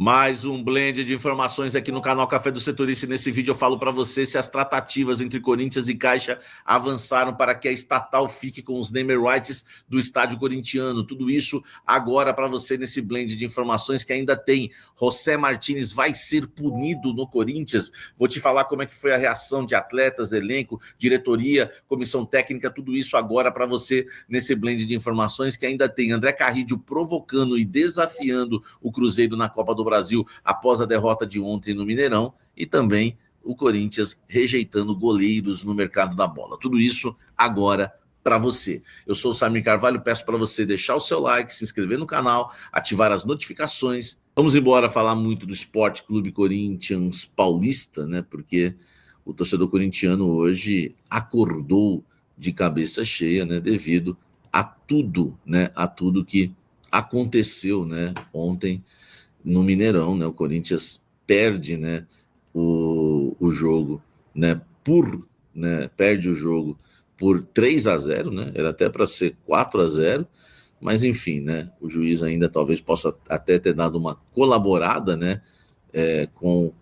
Mais um blend de informações aqui no canal Café do Setorista. Nesse vídeo eu falo para você se as tratativas entre Corinthians e Caixa avançaram para que a estatal fique com os name rights do estádio corintiano. Tudo isso agora para você nesse blend de informações que ainda tem. José Martínez vai ser punido no Corinthians. Vou te falar como é que foi a reação de atletas, elenco, diretoria, comissão técnica, tudo isso agora para você nesse blend de informações que ainda tem André Carrillo provocando e desafiando o Cruzeiro na Copa do Brasil após a derrota de ontem no Mineirão e também o Corinthians rejeitando goleiros no mercado da bola. Tudo isso agora para você. Eu sou o Samir Carvalho, peço para você deixar o seu like, se inscrever no canal, ativar as notificações. Vamos embora falar muito do Sport Clube Corinthians Paulista, né? Porque o torcedor corintiano hoje acordou de cabeça cheia, né? Devido a tudo, né? A tudo que aconteceu, né? Ontem no Mineirão, né? O Corinthians perde, né? O jogo, né? Perde o jogo por 3-0, né? Era até para ser 4-0, mas enfim, né? O juiz ainda talvez possa até ter dado uma colaborada, né? Com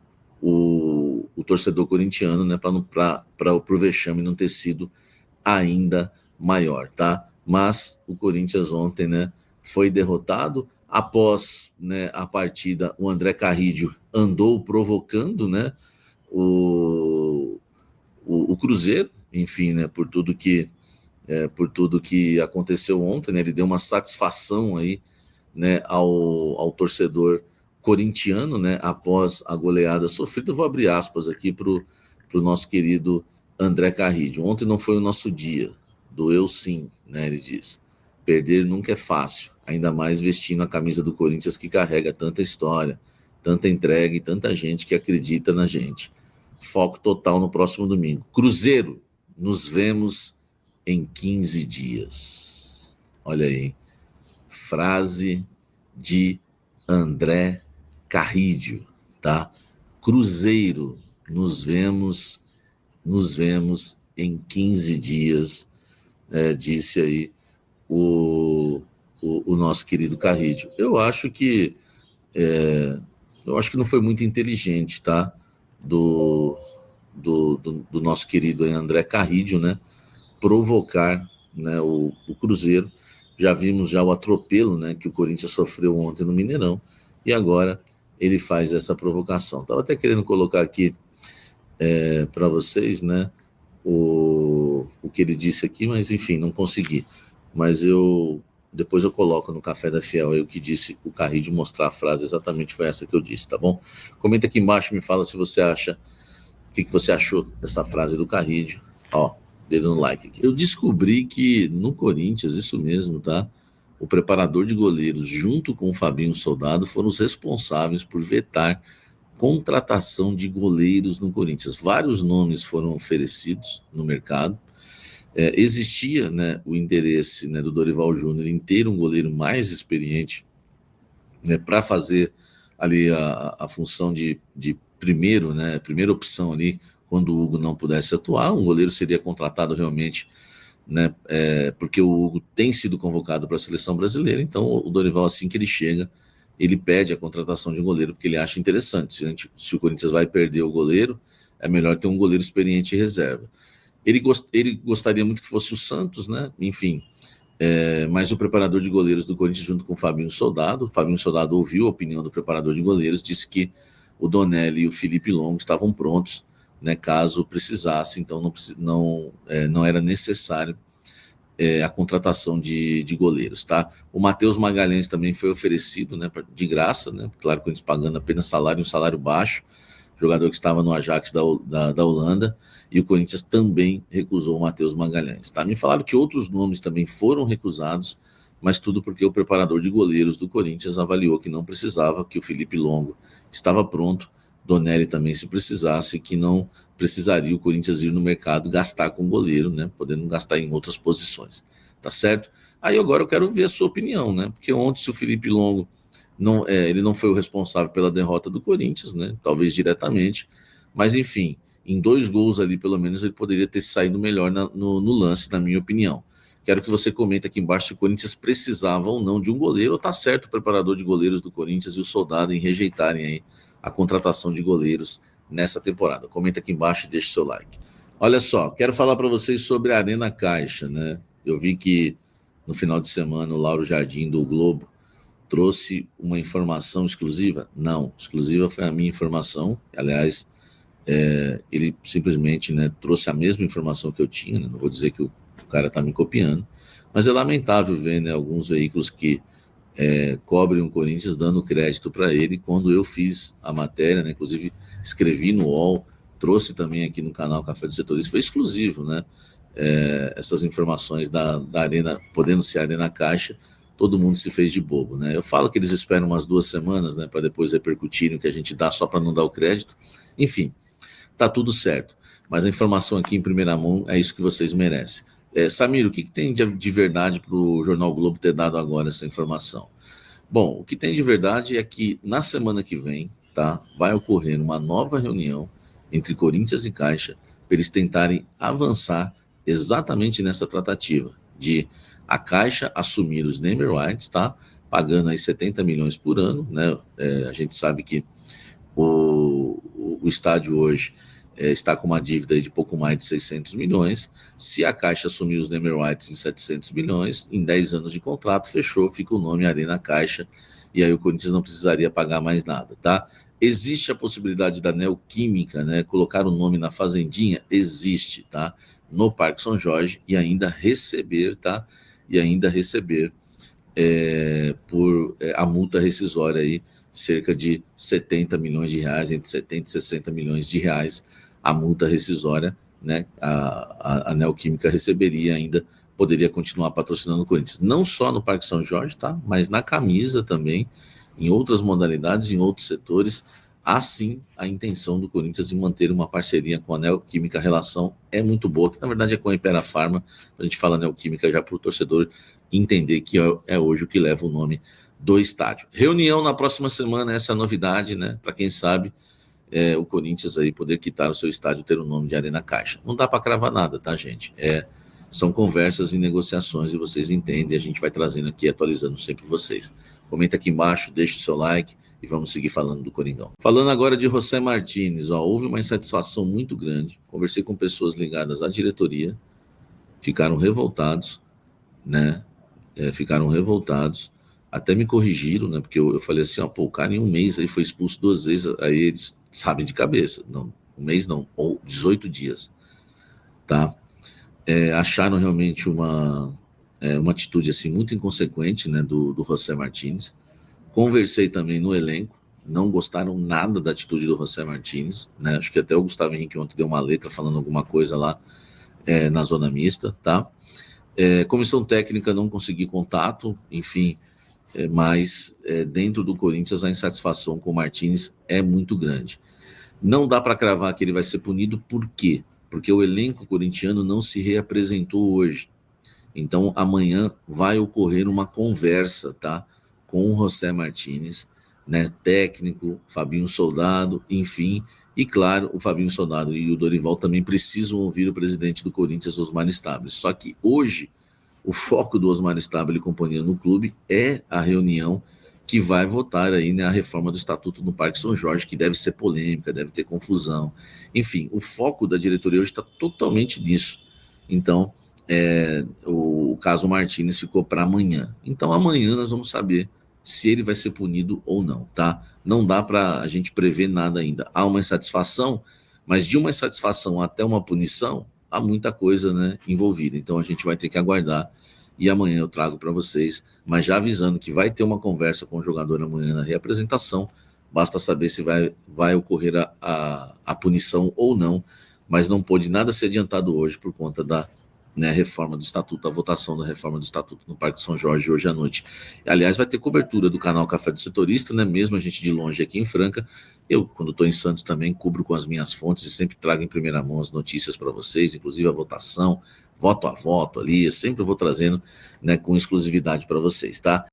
o torcedor corintiano, né? Para o vexame não ter sido ainda maior, tá? Mas o Corinthians ontem, né? Foi derrotado. Após, né, a partida, o André Carrillo andou provocando, né? O Cruzeiro, enfim, né? Por tudo que aconteceu ontem, né? Ele deu uma satisfação aí, né? Ao torcedor corintiano, né? Após a goleada sofrida. Eu vou abrir aspas aqui para o nosso querido André Carrillo. Ontem não foi o nosso dia, doeu sim, né? Ele diz. Perder nunca é fácil, ainda mais vestindo a camisa do Corinthians que carrega tanta história, tanta entrega e tanta gente que acredita na gente. Foco total no próximo domingo. Cruzeiro, nos vemos em 15 dias. Olha aí, frase de André Carrillo, tá? Cruzeiro, nos vemos em 15 dias, disse aí o nosso querido Carrillo. Eu acho que não foi muito inteligente, tá? Do nosso querido André Carrillo, né? Provocar, né, o Cruzeiro. Já vimos o atropelo, né, que o Corinthians sofreu ontem no Mineirão e agora ele faz essa provocação. Estava até querendo colocar aqui para vocês, né, o que ele disse aqui, mas enfim, não consegui. Mas depois eu coloco no Café da Fiel aí o que disse o Carrillo, mostrar a frase, exatamente foi essa que eu disse, tá bom? Comenta aqui embaixo, me fala se você acha, o que você achou dessa frase do Carrillo. Ó, dedo no like aqui. Eu descobri que no Corinthians, isso mesmo, tá? O preparador de goleiros, junto com o Fabinho Soldado, foram os responsáveis por vetar contratação de goleiros no Corinthians. Vários nomes foram oferecidos no mercado. Existia, né, o interesse, né, do Dorival Júnior em ter um goleiro mais experiente, né, para fazer ali a função de primeiro, né, primeira opção ali, quando o Hugo não pudesse atuar. Um goleiro seria contratado realmente, né, porque o Hugo tem sido convocado para a seleção brasileira, então o Dorival, assim que ele chega, ele pede a contratação de um goleiro, porque ele acha interessante. Se o Corinthians vai perder o goleiro, é melhor ter um goleiro experiente em reserva. Ele gostaria muito que fosse o Santos, né? Enfim, mas o preparador de goleiros do Corinthians, junto com o Fabinho Soldado ouviu a opinião do preparador de goleiros, disse que o Donelli e o Felipe Longo estavam prontos, né, caso precisasse, então não era necessário a contratação de goleiros, tá? O Matheus Magalhães também foi oferecido, né, de graça, né? Claro, que eles pagando apenas um salário baixo, jogador que estava no Ajax da Holanda, e o Corinthians também recusou o Matheus Magalhães, tá? Me falaram que outros nomes também foram recusados, mas tudo porque o preparador de goleiros do Corinthians avaliou que não precisava, que o Felipe Longo estava pronto, Donelli também se precisasse, que não precisaria o Corinthians ir no mercado gastar com goleiro, né? Podendo gastar em outras posições, tá certo? Aí agora eu quero ver a sua opinião, né? Porque ontem, se o Felipe Longo ele não foi o responsável pela derrota do Corinthians, né? Talvez diretamente, mas enfim, em 2 gols ali, pelo menos, ele poderia ter saído melhor no lance, na minha opinião. O quero que você comente aqui embaixo se o Corinthians precisava ou não de um goleiro, ou tá certo o preparador de goleiros do Corinthians e o Soldado em rejeitarem aí a contratação de goleiros nessa temporada. Comenta aqui embaixo e deixe seu like. Olha só, quero falar para vocês sobre a Arena Caixa, né? Eu vi que no final de semana o Lauro Jardim do Globo trouxe uma informação exclusiva? Não, exclusiva foi a minha informação. Aliás, ele simplesmente, né, trouxe a mesma informação que eu tinha, né? Não vou dizer que o cara está me copiando, mas é lamentável ver, né, alguns veículos que cobrem o Corinthians dando crédito para ele, quando eu fiz a matéria, né, inclusive escrevi no UOL, trouxe também aqui no canal Café do Setorista, foi exclusivo, né? Essas informações da Arena, podendo ser a Arena Caixa, todo mundo se fez de bobo, né? Eu falo que eles esperam umas 2 semanas, né, para depois repercutirem o que a gente dá só para não dar o crédito. Enfim, tá tudo certo. Mas a informação aqui em primeira mão é isso que vocês merecem. Samir, o que tem de verdade para o Jornal Globo ter dado agora essa informação? Bom, o que tem de verdade é que na semana que vem, tá, vai ocorrer uma nova reunião entre Corinthians e Caixa para eles tentarem avançar exatamente nessa tratativa de a Caixa assumir os name rights, tá, pagando aí 70 milhões por ano, né? A gente sabe que o estádio hoje está com uma dívida de pouco mais de 600 milhões. Se a Caixa assumir os name rights em 700 milhões, em 10 anos de contrato, fechou, fica o nome Arena Caixa, e aí o Corinthians não precisaria pagar mais nada, tá? Existe a possibilidade da Neoquímica, né, colocar o nome na fazendinha? Existe, tá? No Parque São Jorge, e ainda receber, tá? E ainda receber por a multa rescisória aí, cerca de 70 milhões de reais, entre 70 e 60 milhões de reais, a multa rescisória, né? A Neoquímica receberia ainda, poderia continuar patrocinando o Corinthians, não só no Parque São Jorge, tá? Mas na camisa também, em outras modalidades, em outros setores. Há sim a intenção do Corinthians de manter uma parceria com a Neoquímica. A relação é muito boa, que na verdade é com a Hypera Pharma. A gente fala Neoquímica já para o torcedor entender que é hoje o que leva o nome do estádio. Reunião na próxima semana, essa é a novidade, né? Para quem sabe, o Corinthians aí poder quitar o seu estádio, ter o nome de Arena Caixa. Não dá para cravar nada, tá, gente? São conversas e negociações, e vocês entendem, a gente vai trazendo aqui, atualizando sempre vocês. Comenta aqui embaixo, deixa o seu like e vamos seguir falando do Coringão. Falando agora de José Martínez, houve uma insatisfação muito grande. Conversei com pessoas ligadas à diretoria, ficaram revoltados, né? Ficaram revoltados, até me corrigiram, né? Porque eu falei assim, o cara em um mês aí foi expulso 2 vezes, aí eles sabem de cabeça. Não, um mês não, ou 18 dias, tá? Acharam realmente uma atitude assim muito inconsequente, né, do José Martínez. Conversei também no elenco, não gostaram nada da atitude do José Martínez, né? Acho que até o Gustavo Henrique ontem deu uma letra falando alguma coisa lá na zona mista, tá? Comissão técnica não consegui contato, enfim, mas dentro do Corinthians a insatisfação com o Martínez é muito grande. Não dá para cravar que ele vai ser punido, por quê? Porque o elenco corintiano não se reapresentou hoje. Então, amanhã vai ocorrer uma conversa, tá? Com o José Martínez, né? Técnico, Fabinho Soldado, enfim. E, claro, o Fabinho Soldado e o Dorival também precisam ouvir o presidente do Corinthians, Osmar Stabile. Só que hoje, o foco do Osmar Stabile e companhia no clube é a reunião que vai votar aí, né, a reforma do Estatuto no Parque São Jorge, que deve ser polêmica, deve ter confusão. Enfim, o foco da diretoria hoje está totalmente nisso. Então, o caso Martínez ficou para amanhã. Então, amanhã nós vamos saber se ele vai ser punido ou não, tá? Não dá para a gente prever nada ainda. Há uma insatisfação, mas de uma insatisfação até uma punição, há muita coisa, né, envolvida. Então, a gente vai ter que aguardar. E amanhã eu trago para vocês, mas já avisando que vai ter uma conversa com o jogador amanhã na reapresentação, basta saber se vai ocorrer a punição ou não, mas não pôde nada ser adiantado hoje por conta da, né, reforma do Estatuto, a votação da reforma do Estatuto no Parque São Jorge hoje à noite. Aliás, vai ter cobertura do canal Café do Setorista, né, mesmo a gente de longe aqui em Franca. Eu, quando estou em Santos, também cubro com as minhas fontes e sempre trago em primeira mão as notícias para vocês, inclusive a votação, voto a voto ali, eu sempre vou trazendo, né, com exclusividade para vocês, tá?